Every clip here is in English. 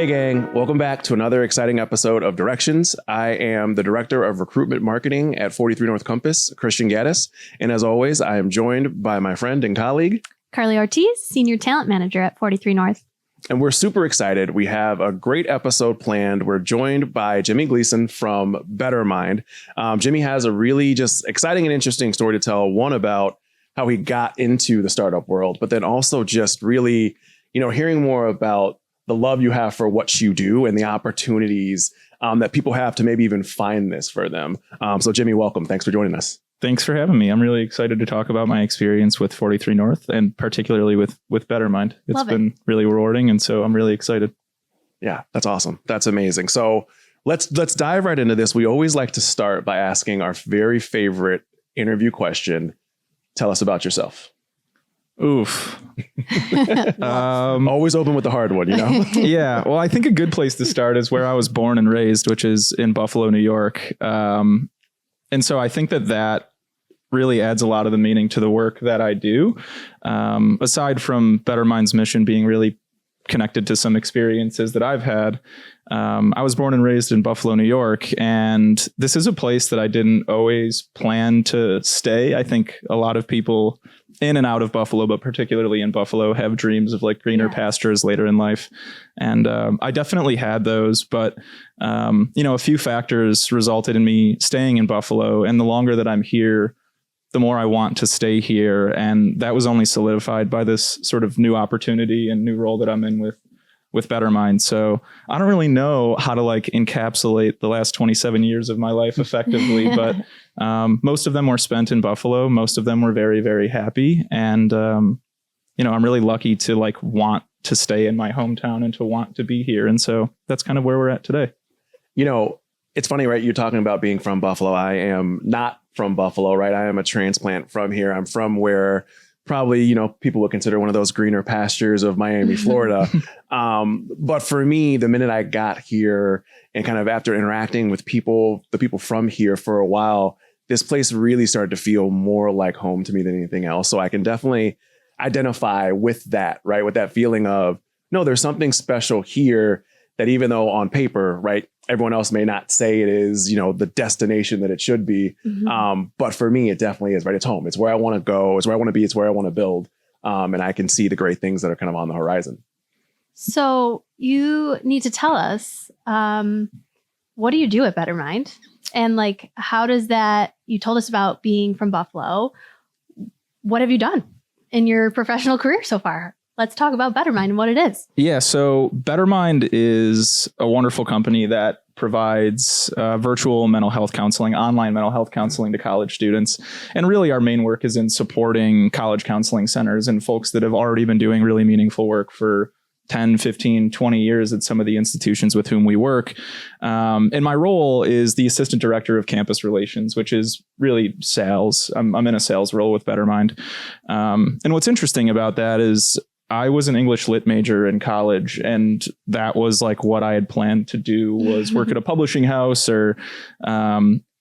Hey gang, welcome back to another exciting episode of Directions. I am the Director of Recruitment Marketing at 43 North Compass, Christian Gaddis. And as always, I am joined by my friend and colleague, Carly Ortiz, Senior Talent Manager at 43 North. And we're super excited. We have a great episode planned. We're joined by Jimmy Gleason from BetterMynd. Jimmy has a really just exciting and interesting story to tell. One about how he got into the startup world, but then also just really, hearing more about the love you have for what you do and the opportunities that people have to maybe even find this for them. So Jimmy, welcome. Thanks for joining us. Thanks for having me. I'm really excited to talk about my experience with 43 North and particularly with BetterMynd. It's been really rewarding. And so I'm really excited. Yeah, that's awesome. That's amazing. So let's dive right into this. We always like to start by asking our very favorite interview question. Tell us about yourself. Oof. Always open with the hard one, Yeah. Well, I think a good place to start is where I was born and raised, which is in Buffalo, New York. And so I think that really adds a lot of the meaning to the work that I do. Aside from BetterMynd's mission being really connected to some experiences that I've had, I was born and raised in Buffalo, New York, and this is a place that I didn't always plan to stay. I think a lot of people in and out of Buffalo, but particularly in Buffalo, have dreams of like greener pastures later in life. And I definitely had those, but a few factors resulted in me staying in Buffalo. And the longer that I'm here, the more I want to stay here. And that was only solidified by this sort of new opportunity and new role that I'm in with BetterMynd. So I don't really know how to like encapsulate the last 27 years of my life effectively, but most of them were spent in Buffalo. Most of them were very, very happy. And, I'm really lucky to like want to stay in my hometown and to want to be here. And so that's kind of where we're at today. It's funny, right? You're talking about being from Buffalo. I am not from Buffalo, right? I am a transplant from here. I'm from where probably, people would consider one of those greener pastures of Miami, Florida. But for me, the minute I got here and kind of after interacting with the people from here for a while, this place really started to feel more like home to me than anything else. So I can definitely identify with that, right? With that feeling of, no, there's something special here that even though on paper, right, everyone else may not say it is, the destination that it should be. Mm-hmm. But for me, it definitely is, right? It's home. It's where I want to go. It's where I want to be. It's where I want to build. And I can see the great things that are kind of on the horizon. So you need to tell us, what do you do at BetterMynd? And like, how does that, you told us about being from Buffalo. What have you done in your professional career so far? Let's talk about BetterMynd and what it is. Yeah, so BetterMynd is a wonderful company that provides virtual mental health counseling, online mental health counseling to college students. And really our main work is in supporting college counseling centers and folks that have already been doing really meaningful work for 10, 15, 20 years at some of the institutions with whom we work. And my role is the Assistant Director of Campus Relations, which is really sales. I'm in a sales role with BetterMynd. And what's interesting about that is I was an English lit major in college, and that was like what I had planned to do was work at a publishing house or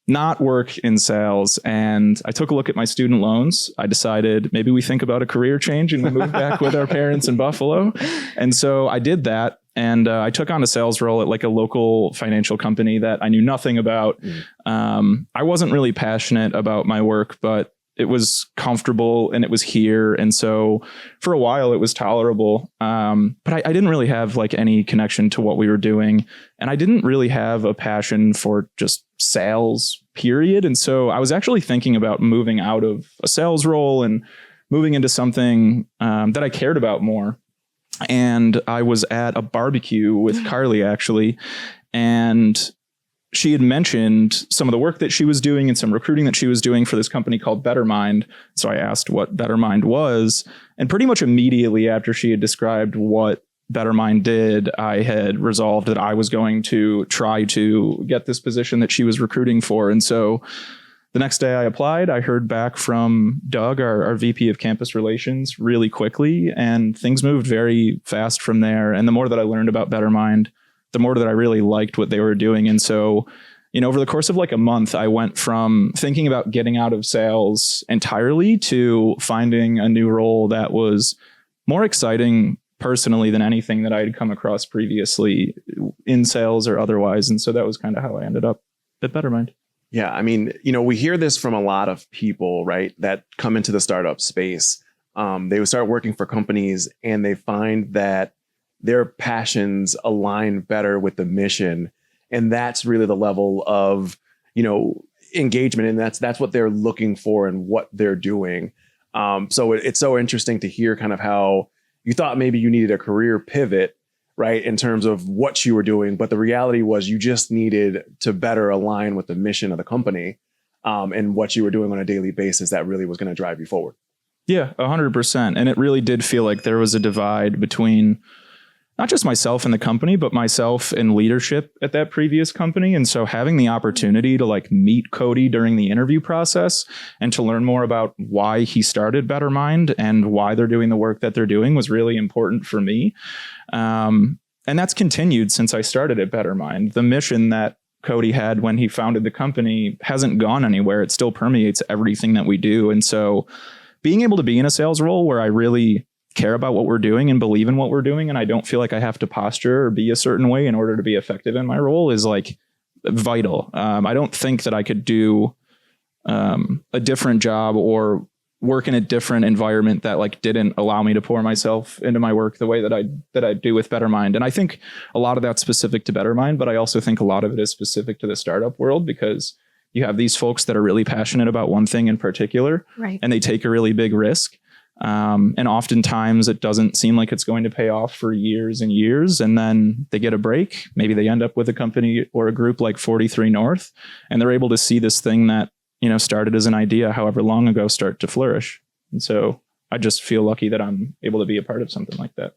not work in sales. And I took a look at my student loans. I decided maybe we think about a career change and we move back with our parents in Buffalo. And so I did that. And I took on a sales role at like a local financial company that I knew nothing about. I wasn't really passionate about my work, but it was comfortable and it was here. And so for a while it was tolerable. But I didn't really have like any connection to what we were doing. And I didn't really have a passion for just sales, period. And so I was actually thinking about moving out of a sales role and moving into something that I cared about more. And I was at a barbecue with Carly actually. And she had mentioned some of the work that she was doing and some recruiting that she was doing for this company called BetterMynd. So I asked what BetterMynd was. And pretty much immediately after she had described what BetterMynd did, I had resolved that I was going to try to get this position that she was recruiting for. And so the next day I applied, I heard back from Doug, our VP of Campus Relations, really quickly. And things moved very fast from there. And the more that I learned about BetterMynd, the more that I really liked what they were doing. And so, over the course of like a month, I went from thinking about getting out of sales entirely to finding a new role that was more exciting personally than anything that I had come across previously in sales or otherwise. And so that was kind of how I ended up at BetterMynd. Yeah. I mean, we hear this from a lot of people, right, that come into the startup space. They would start working for companies and they find that their passions align better with the mission. And that's really the level of, engagement. And that's what they're looking for and what they're doing. So it's so interesting to hear kind of how you thought maybe you needed a career pivot, right, in terms of what you were doing. But the reality was you just needed to better align with the mission of the company and what you were doing on a daily basis that really was going to drive you forward. Yeah, 100%. And it really did feel like there was a divide between not just myself and the company, but myself and leadership at that previous company. And so having the opportunity to meet Cody during the interview process and to learn more about why he started BetterMynd and why they're doing the work that they're doing was really important for me. And that's continued since I started at BetterMynd. The mission that Cody had when he founded the company hasn't gone anywhere. It still permeates everything that we do. And so being able to be in a sales role where I really care about what we're doing and believe in what we're doing, and I don't feel like I have to posture or be a certain way in order to be effective in my role is vital. I don't think that I could do a different job or work in a different environment that didn't allow me to pour myself into my work the way that I do with BetterMynd. And I think a lot of that's specific to BetterMynd, but I also think a lot of it is specific to the startup world because you have these folks that are really passionate about one thing in particular, right, and they take a really big risk. And oftentimes it doesn't seem like it's going to pay off for years and years. And then they get a break. Maybe they end up with a company or a group like 43 North, and they're able to see this thing that, started as an idea however long ago start to flourish. And so I just feel lucky that I'm able to be a part of something like that.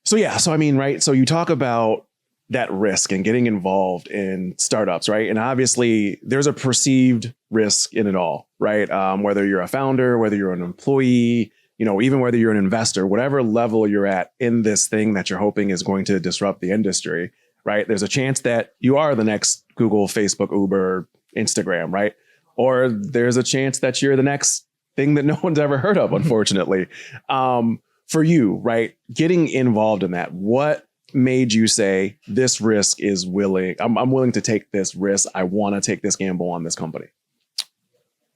So I mean, right. So you talk about that risk and getting involved in startups, right? And obviously there's a perceived risk in it all, right? Whether you're a founder, whether you're an employee, even whether you're an investor, whatever level you're at in this thing that you're hoping is going to disrupt the industry, right? There's a chance that you are the next Google, Facebook, Uber, Instagram, right? Or there's a chance that you're the next thing that no one's ever heard of, unfortunately. For you, right? Getting involved in that, what made you say this risk is I'm willing to take this risk. I want to take this gamble on this company.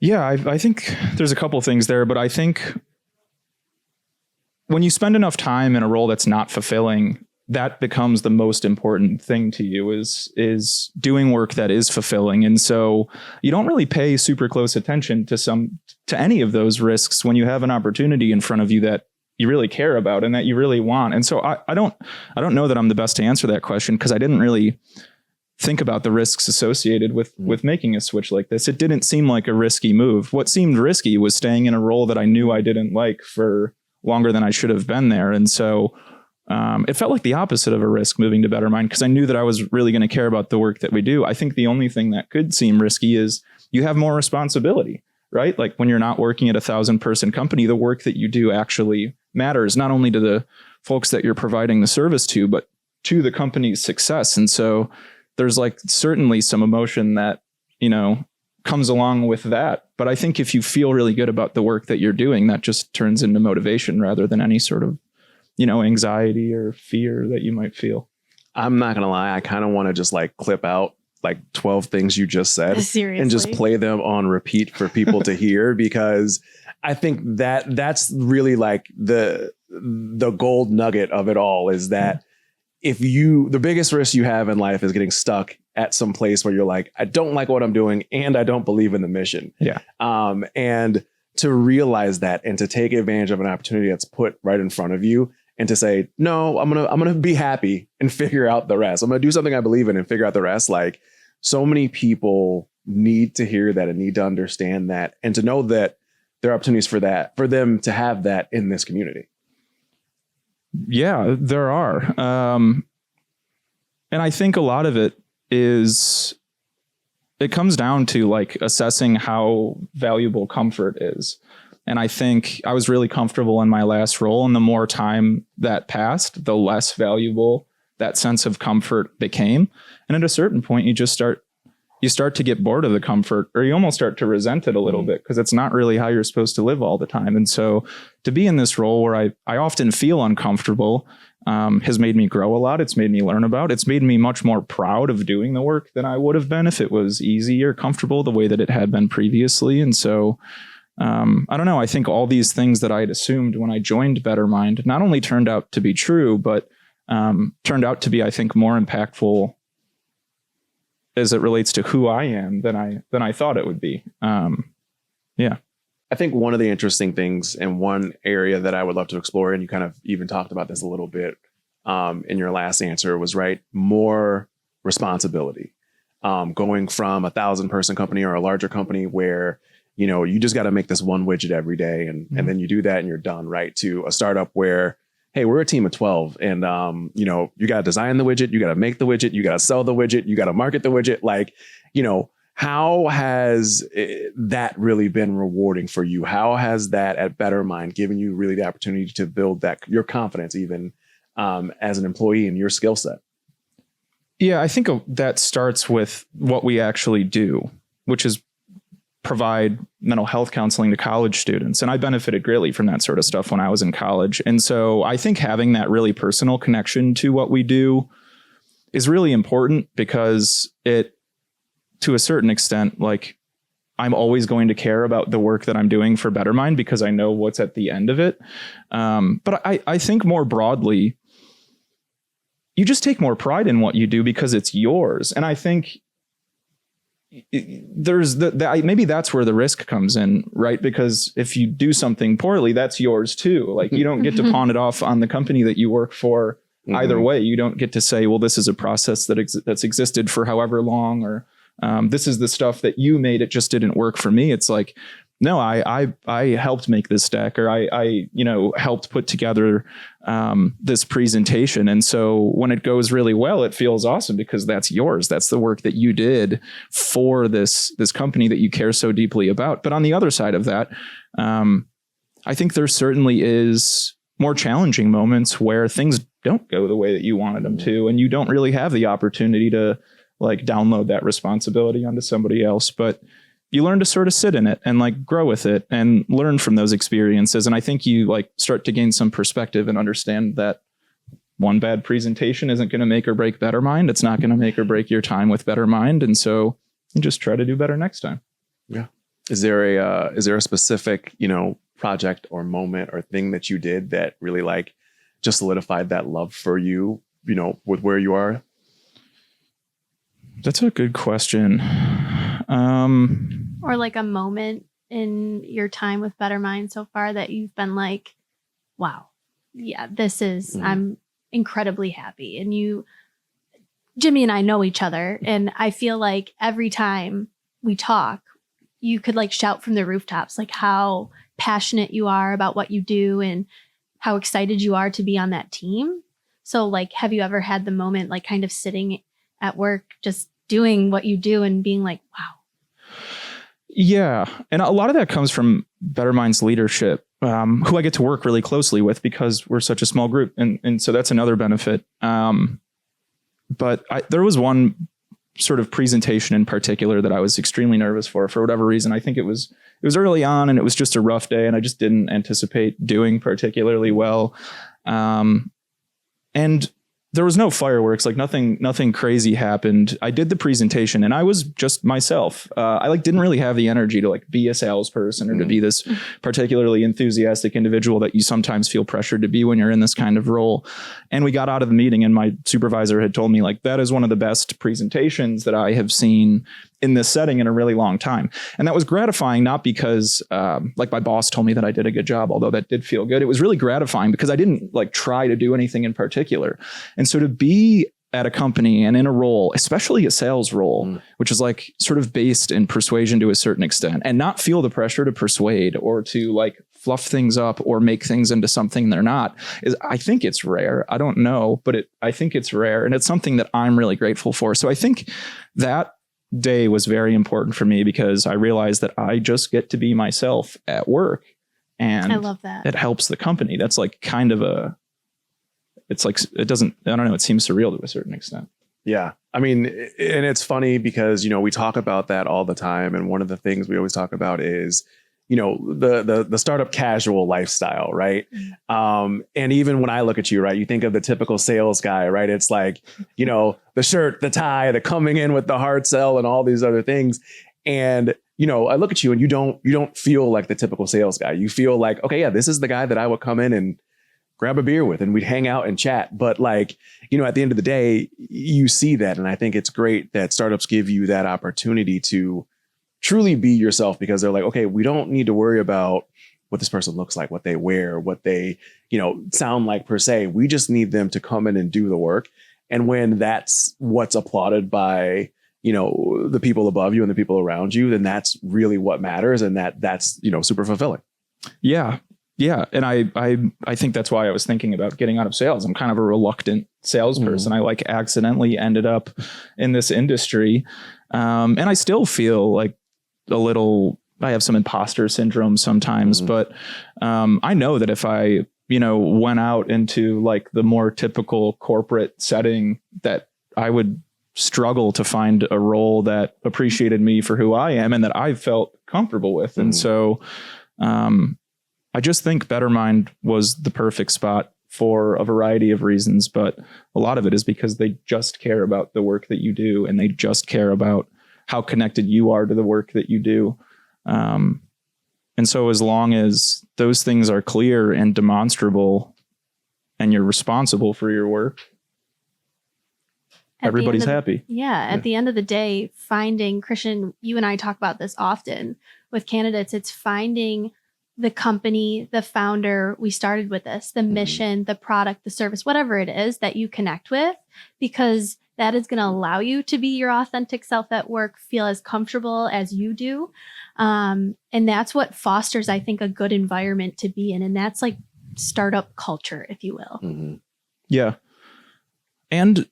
Yeah, I think there's a couple of things there, but I think when you spend enough time in a role that's not fulfilling, that becomes the most important thing to you is doing work that is fulfilling. And so you don't really pay super close attention to any of those risks when you have an opportunity in front of you that you really care about and that you really want. And so I don't know that I'm the best to answer that question because I didn't really think about the risks associated with making a switch like this. It didn't seem like a risky move. What seemed risky was staying in a role that I knew I didn't like for longer than I should have been there. And so it felt like the opposite of a risk moving to BetterMynd because I knew that I was really going to care about the work that we do. I think the only thing that could seem risky is you have more responsibility, right? Like when you're not working at 1,000-person company, the work that you do actually matters, not only to the folks that you're providing the service to, but to the company's success. And so there's certainly some emotion that, comes along with that. But I think if you feel really good about the work that you're doing, that just turns into motivation rather than any sort of, anxiety or fear that you might feel. I'm not going to lie. I kind of want to just clip out 12 things you just said Seriously? And just play them on repeat for people to hear, because I think that's really the gold nugget of it all is that the biggest risk you have in life is getting stuck at some place where you're like, I don't like what I'm doing and I don't believe in the mission. Yeah. And to realize that and to take advantage of an opportunity that's put right in front of you and to say, no, I'm going to be happy and figure out the rest. I'm going to do something I believe in and figure out the rest. So many people need to hear that and need to understand that and to know that there are opportunities for them to have that in this community. Yeah, there are. And I think a lot of it comes down to assessing how valuable comfort is. And I think I was really comfortable in my last role, and the more time that passed, the less valuable that sense of comfort became. And at a certain point, you just start you start to get bored of the comfort, or you almost start to resent it a little bit, because it's not really how you're supposed to live all the time. And so to be in this role where I often feel uncomfortable has made me grow a lot. It's made me learn about. It's made me much more proud of doing the work than I would have been if it was easy or comfortable the way that it had been previously. And so I don't know. I think all these things that I had assumed when I joined BetterMynd not only turned out to be true, but turned out to be, I think, more impactful as it relates to who I am than I thought it would be. Yeah. I think one of the interesting things, and one area that I would love to explore, and you kind of even talked about this a little bit in your last answer, was more responsibility. Going from 1,000-person company or a larger company where, you just got to make this one widget every day, and then you do that and you're done, right? To a startup where, hey, we're a team of 12, and you got to design the widget, you got to make the widget, you got to sell the widget, you got to market the widget. Like, how has that really been rewarding for you? How has that at BetterMynd given you really the opportunity to build your confidence, even as an employee, in your skill set? Yeah, I think that starts with what we actually do, which is provide mental health counseling to college students. And I benefited greatly from that sort of stuff when I was in college. And so I think having that really personal connection to what we do is really important, because it, to a certain extent, like, I'm always going to care about the work that I'm doing for BetterMynd because I know what's at the end of it. But I think more broadly, you just take more pride in what you do because it's yours. And I think there's maybe that's where the risk comes in, right? Because if you do something poorly, that's yours too. Like, you don't get to pawn it off on the company that you work for either way. You don't get to say, well, this is a process that's existed for however long, or this is the stuff that you made, it just didn't work for me. It's like, no, I helped make this deck, or I helped put together this presentation. And so when it goes really well, it feels awesome because that's yours. That's the work that you did for this company that you care so deeply about. But on the other side of that, I think there certainly is more challenging moments where things don't go the way that you wanted them to, and you don't really have the opportunity to like download that responsibility onto somebody else. But you learn to sort of sit in it and like grow with it and learn from those experiences. And I think you like start to gain some perspective and understand that one bad presentation isn't going to make or break BetterMynd. It's not going to make or break your time with BetterMynd. And so you just try to do better next time. Yeah. Is there a specific, project or moment or thing that you did that really like just solidified that love for you, with where you are? That's a good question. Or like a moment in your time with BetterMynd so far that you've been like, wow, yeah, this is, I'm incredibly happy. And Jimmy and I know each other. And I feel like every time we talk, you could like shout from the rooftops, like how passionate you are about what you do and how excited you are to be on that team. So like, have you ever had the moment, like kind of sitting at work, just doing what you do and being like, wow? Yeah. And a lot of that comes from BetterMynd's leadership, who I get to work really closely with because we're such a small group. And so that's another benefit. But there was one sort of presentation in particular that I was extremely nervous for whatever reason. I think it was early on and it was just a rough day and I just didn't anticipate doing particularly well. And there was no fireworks, like nothing crazy happened. I did the presentation and I was just myself. I didn't really have the energy to be a salesperson or to be this particularly enthusiastic individual that you sometimes feel pressured to be when you're in this kind of role. And we got out of the meeting and my supervisor had told me that is one of the best presentations that I have seen in this setting in a really long time. And that was gratifying, not because my boss told me that I did a good job, although that did feel good. It was really gratifying because I didn't try to do anything in particular. And so to be at a company and in a role, especially a sales role, which is sort of based in persuasion to a certain extent, and not feel the pressure to persuade or to fluff things up or make things into something they're not, I think it's rare. I don't know, but I think it's rare. And it's something that I'm really grateful for. So I think that day was very important for me because I realized that I just get to be myself at work. And I love that. It helps the company. That's kind of it doesn't, I don't know, it seems surreal to a certain extent. Yeah. I mean, and it's funny because, we talk about that all the time. And one of the things we always talk about is, the startup casual lifestyle, right? And even when I look at you, right, you think of the typical sales guy, right? It's like, the shirt, the tie, the coming in with the hard sell and all these other things. And, I look at you and you don't feel like the typical sales guy. You feel like, okay, yeah, this is the guy that I would come in and grab a beer with and we'd hang out and chat. But like, at the end of the day, you see that. And I think it's great that startups give you that opportunity to truly be yourself, because they're like, okay, we don't need to worry about what this person looks like, what they wear, what they, sound like per se. We just need them to come in and do the work. And when that's what's applauded by, the people above you and the people around you, then that's really what matters. And that's, super fulfilling. Yeah. Yeah. And I think that's why I was thinking about getting out of sales. I'm kind of a reluctant salesperson. I accidentally ended up in this industry. And I still feel like I have some imposter syndrome sometimes, but I know that if I, went out into like the more typical corporate setting, that I would struggle to find a role that appreciated me for who I am and that I felt comfortable with. And so, I just think BetterMynd was the perfect spot for a variety of reasons, but a lot of it is because they just care about the work that you do, and they just care about how connected you are to the work that you do. And so as long as those things are clear and demonstrable and you're responsible for your work, everybody's happy. At the end of the day, finding, Christian, you and I talk about this often with candidates, it's finding the company, the founder, we started with this, the mission, the product, the service, whatever it is that you connect with, because that is going to allow you to be your authentic self at work, feel as comfortable as you do. And that's what fosters, I think, a good environment to be in. And that's like startup culture, if you will. Yeah. And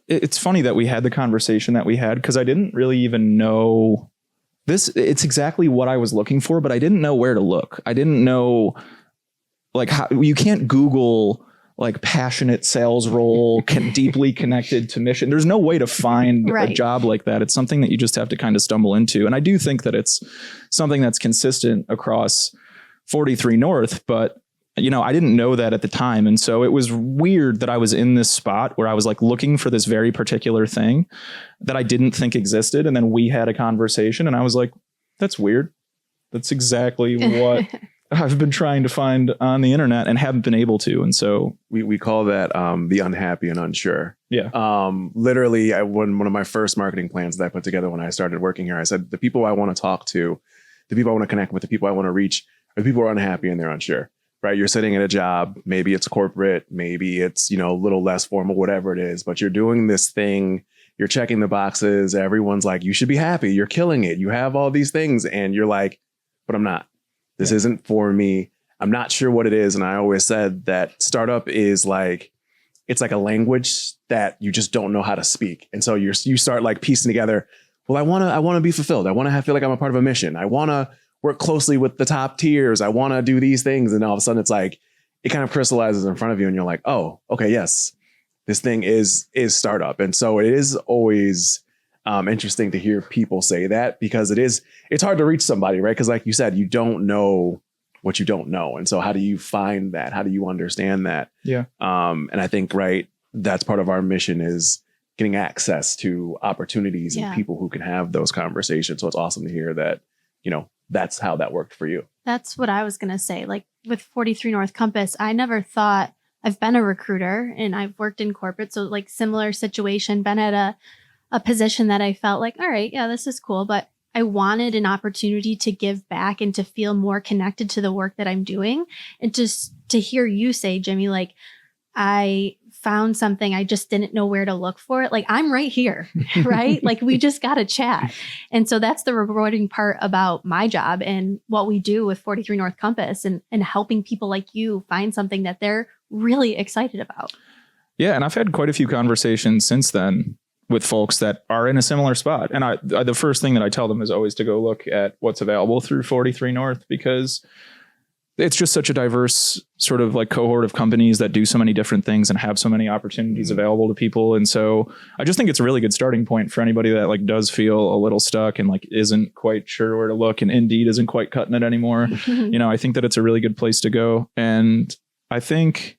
it's funny that we had the conversation that we had, because I didn't really even know this. It's exactly what I was looking for, but I didn't know where to look. I didn't know like how you can't Google like passionate sales role deeply connected to mission. There's no way to find a job like that. It's something that you just have to kind of stumble into. And I do think that it's something that's consistent across 43 North, but I didn't know that at the time. And so it was weird that I was in this spot where I was like looking for this very particular thing that I didn't think existed. And then we had a conversation and I was like, that's weird. That's exactly what I've been trying to find on the internet and haven't been able to. And so we call that the unhappy and unsure. Yeah. Literally, one of my first marketing plans that I put together when I started working here, I said, the people I want to talk to, the people I want to connect with, the people I want to reach are the people who are unhappy and they're unsure. Right. You're sitting at a job. Maybe it's corporate. Maybe it's, a little less formal, whatever it is. But you're doing this thing. You're checking the boxes. Everyone's like, you should be happy. You're killing it. You have all these things. And you're like, but I'm not. This isn't for me. I'm not sure what it is. And I always said that startup is like, it's like a language that you just don't know how to speak. And so you start like piecing together. Well, I want to be fulfilled. I want to feel like I'm a part of a mission. I want to work closely with the top tiers. I want to do these things. And all of a sudden it's like, it kind of crystallizes in front of you and you're like, oh, okay, yes, this thing is startup. And so it is always interesting to hear people say that, because it's hard to reach somebody, right? Because like you said, you don't know what you don't know. And so how do you find that? How do you understand that? Yeah. And I think, right, that's part of our mission is getting access to opportunities and people who can have those conversations. So it's awesome to hear that, that's how that worked for you. That's what I was going to say. Like with 43 North Compass, I never thought, I've been a recruiter and I've worked in corporate. So like similar situation, been at a position that I felt like, all right, yeah, this is cool. But I wanted an opportunity to give back and to feel more connected to the work that I'm doing. And just to hear you say, Jimmy, like, I found something, I just didn't know where to look for it. Like, I'm right here, right? Like, we just got to chat. And so that's the rewarding part about my job and what we do with 43 North Compass and helping people like you find something that they're really excited about. Yeah. And I've had quite a few conversations since then with folks that are in a similar spot. And I the first thing that I tell them is always to go look at what's available through 43 North, because it's just such a diverse sort of like cohort of companies that do so many different things and have so many opportunities available to people. And so I just think it's a really good starting point for anybody that like does feel a little stuck and like isn't quite sure where to look and Indeed isn't quite cutting it anymore. I think that it's a really good place to go. And I think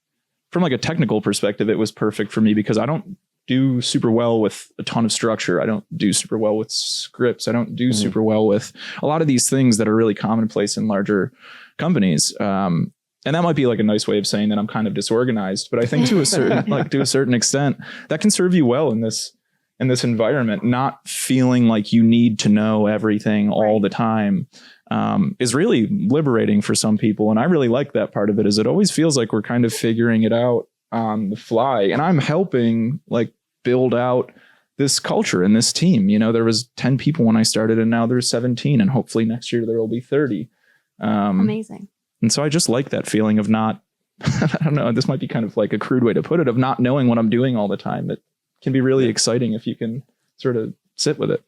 from like a technical perspective, it was perfect for me because I don't do super well with a ton of structure. I don't do super well with scripts. I don't do super well with a lot of these things that are really commonplace in larger companies. And that might be like a nice way of saying that I'm kind of disorganized, but I think to a certain extent that can serve you well in this environment. Not feeling like you need to know everything all the time is really liberating for some people. And I really like that part of it, is it always feels like we're kind of figuring it out on the fly, and I'm helping like build out this culture and this team. There was 10 people when I started and now there's 17, and hopefully next year there will be 30. Amazing. And so I just like that feeling of not, I don't know, this might be kind of like a crude way to put it, of not knowing what I'm doing all the time. It can be really exciting if you can sort of sit with it.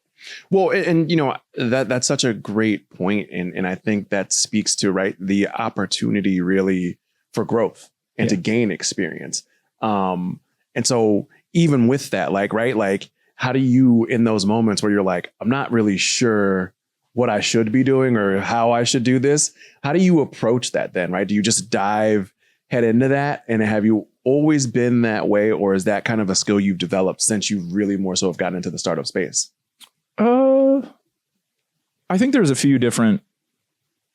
Well, and that's such a great point. And I think that speaks to, right, the opportunity really for growth and to gain experience. And so even with that, how do you, in those moments where you're like, I'm not really sure what I should be doing or how I should do this, how do you approach that then, right? Do you just dive head into that? And have you always been that way? Or is that kind of a skill you've developed since you really more so have gotten into the startup space? I think there's a few different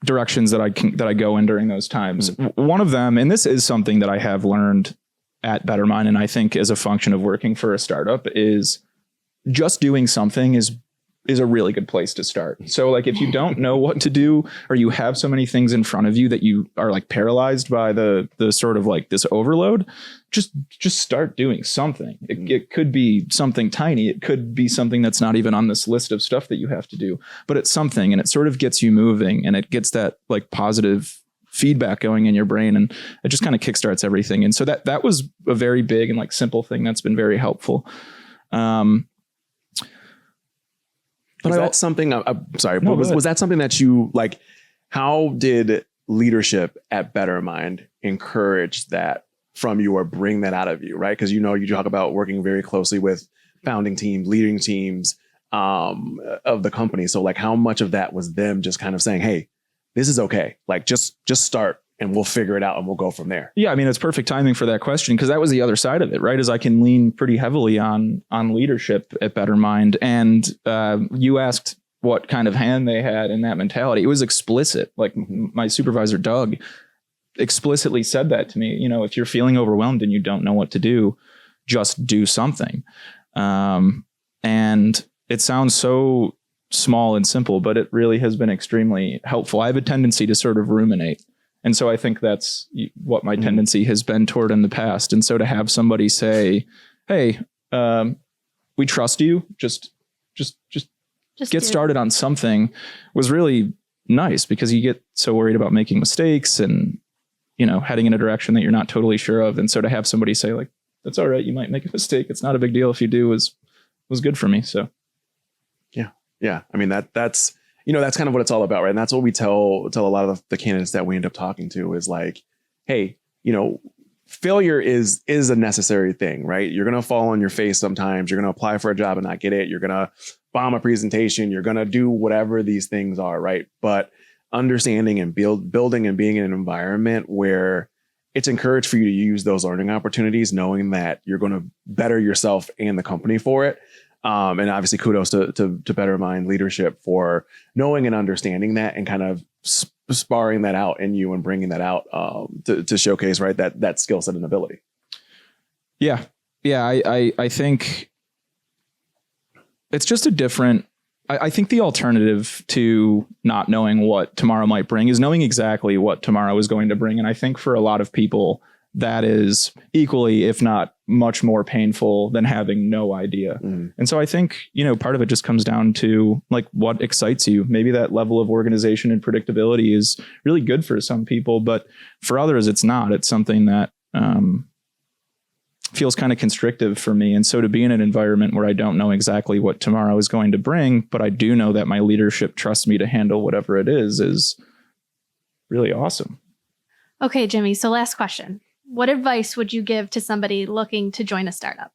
directions that I go in during those times. One of them, and this is something that I have learned at BetterMynd, and I think as a function of working for a startup, is just doing something is a really good place to start. So like if you don't know what to do, or you have so many things in front of you that you are like paralyzed by the sort of like this overload, just start doing something. It could be something tiny. It could be something that's not even on this list of stuff that you have to do, but it's something, and it sort of gets you moving, and it gets that like positive feedback going in your brain, and it just kind of kickstarts everything. And so that was a very big and like simple thing that's been very helpful. But that's something, I'm sorry, no, was that something that you like, how did leadership at BetterMynd encourage that from you or bring that out of you, right? Because, you talk about working very closely with founding teams, leading teams of the company. So like how much of that was them just kind of saying, hey, this is okay. Like just start and we'll figure it out and we'll go from there. Yeah. I mean, it's perfect timing for that question, because that was the other side of it, right? Is I can lean pretty heavily on leadership at BetterMynd. And you asked what kind of hand they had in that mentality. It was explicit. Like my supervisor, Doug, explicitly said that to me. If you're feeling overwhelmed and you don't know what to do, just do something. And it sounds so small and simple, but it really has been extremely helpful. I have a tendency to sort of ruminate. And so I think that's what my tendency has been toward in the past. And so to have somebody say, hey, we trust you, just get started on something, was really nice, because you get so worried about making mistakes and, heading in a direction that you're not totally sure of. And so to have somebody say like, that's all right, you might make a mistake, it's not a big deal if you do, was good for me. So. Yeah. I mean, that's kind of what it's all about, right? And that's what we tell a lot of the candidates that we end up talking to is like, hey, failure is a necessary thing, right? You're going to fall on your face sometimes. You're going to apply for a job and not get it. You're going to bomb a presentation. You're going to do whatever these things are, right? But understanding and building and being in an environment where it's encouraged for you to use those learning opportunities, knowing that you're going to better yourself and the company for it. And obviously kudos to BetterMynd leadership for knowing and understanding that and kind of sparring that out in you and bringing that out to showcase, right, that skill set and ability. Yeah. I think it's just a different, I think the alternative to not knowing what tomorrow might bring is knowing exactly what tomorrow is going to bring. And I think for a lot of people, that is equally, if not much more painful than having no idea. And so I think, part of it just comes down to like what excites you. Maybe that level of organization and predictability is really good for some people, but for others, it's not. It's something that feels kind of constrictive for me. And so to be in an environment where I don't know exactly what tomorrow is going to bring, but I do know that my leadership trusts me to handle whatever it is really awesome. Okay, Jimmy. So last question. What advice would you give to somebody looking to join a startup?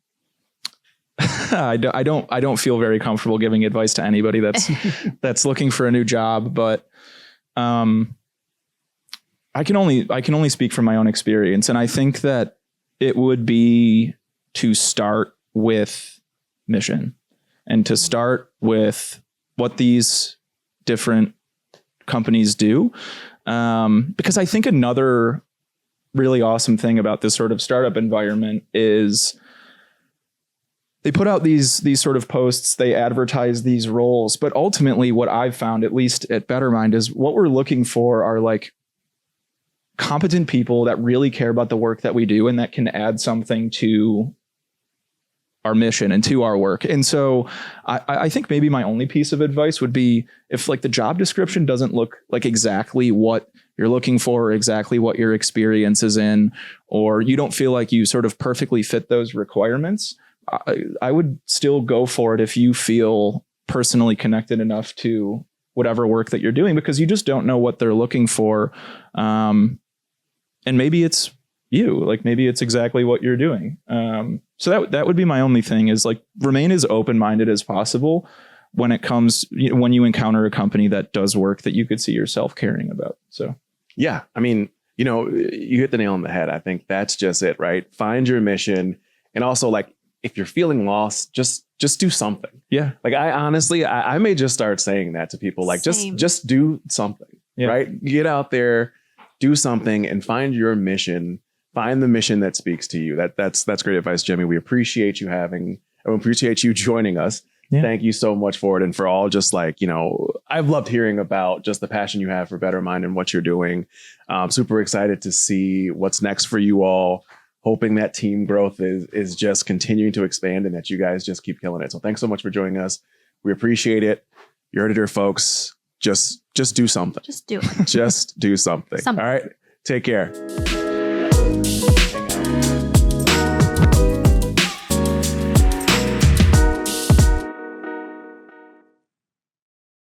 I don't feel very comfortable giving advice to anybody that's looking for a new job, but I can only speak from my own experience. And I think that it would be to start with mission and to start with what these different companies do. Because I think another really awesome thing about this sort of startup environment is they put out these sort of posts, they advertise these roles, but ultimately what I've found, at least at BetterMynd, is what we're looking for are like competent people that really care about the work that we do and that can add something to our mission and to our work. And so I think maybe my only piece of advice would be if like the job description doesn't look like exactly what you're looking for, or exactly what your experience is in, or you don't feel like you sort of perfectly fit those requirements, I would still go for it if you feel personally connected enough to whatever work that you're doing, because you just don't know what they're looking for. And maybe it's you, like maybe it's exactly what you're doing. So that would be my only thing, is like remain as open-minded as possible when it comes, when you encounter a company that does work that you could see yourself caring about. So, yeah, I mean, you hit the nail on the head. I think that's just it, right? Find your mission. And also, like, if you're feeling lost, just do something. Yeah. Like I honestly, I may just start saying that to people, like Same. just do something, right? Get out there, do something and find your mission. Find the mission that speaks to you. That's great advice, Jimmy. We appreciate you joining us. Yeah. Thank you so much for it. And for all just like, I've loved hearing about just the passion you have for BetterMynd and what you're doing. Super excited to see what's next for you all. Hoping that team growth is just continuing to expand and that you guys just keep killing it. So thanks so much for joining us. We appreciate it. You heard it here, folks. Just do something. Just do it. Just do something. All right. Take care.